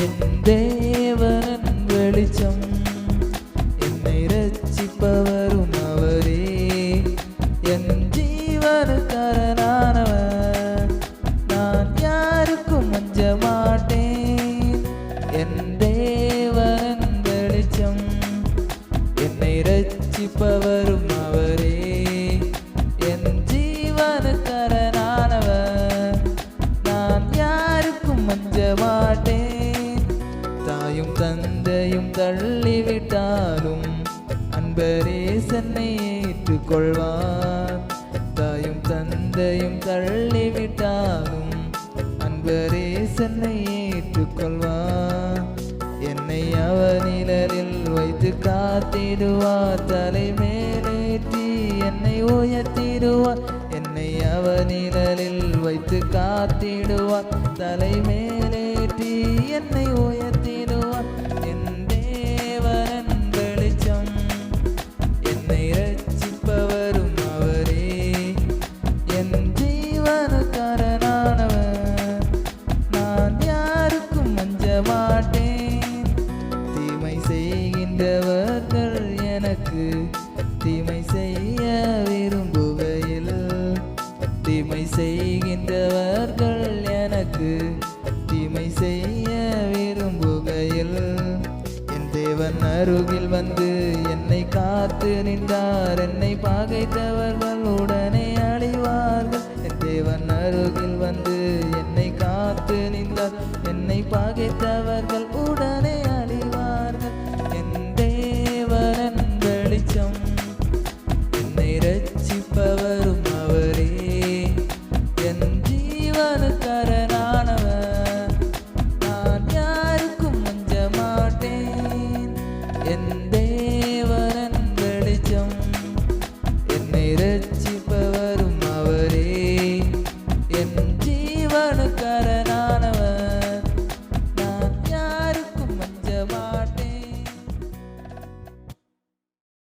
என் தேவன் வெளிச்சம், என்னை ரட்சிப்பவரும் அவரே. என் ஜீவனுக்காரனானவர், நான் யாருக்கும் அஞ்ச மாட்டேன். என் தேவன் வெளிச்சம், என்னை ரட்சிப்பவரும் அவரே. என் ஜீவனுக்காரனானவர், நான் யாருக்கும் அஞ்ச மாட்டேன். தாயும் தந்தையும் தள்ளிவிட்டாலும் அன்பரே சென்னை ஏற்றுக்கொள்வார். தாயும் தந்தையும் தள்ளிவிட்டாலும் அன்பரே சென்னை ஏற்றுக்கொள்வார். என்னை அவர் நிழலில் வைத்து காத்திடுவார், தலை மேலேற்றி என்னை உயர்த்திடுவார். என்னை அவர் நிழலில் வைத்து காத்திடுவார், தலை மேலேற்றி என்னை உயர்த்திடுவார். என் தேவன் வெளிச்சம், என்னை ரட்சிப்பவரும் அவரே. என் ஜீவனுக்காரனானவர், நான் யாருக்கும் அஞ்ச மாட்டேன். தீமை செய்கின்றவர்கள் எனக்கு தீமை செய்ய விரும்புகையில், தீமை செய்கின்றவர்கள் எனக்கு தீமை செய்ய விரும்புகையில், என் தேவன் அருகில் வந்து என்னை காத்து நின்றார். என்னை பகைத்தவர்கள் உடனே அழிவார்கள். என் தேவன் அருகில் வந்து என்னை காத்து நின்றார். என்னை பகைத்தவர்கள்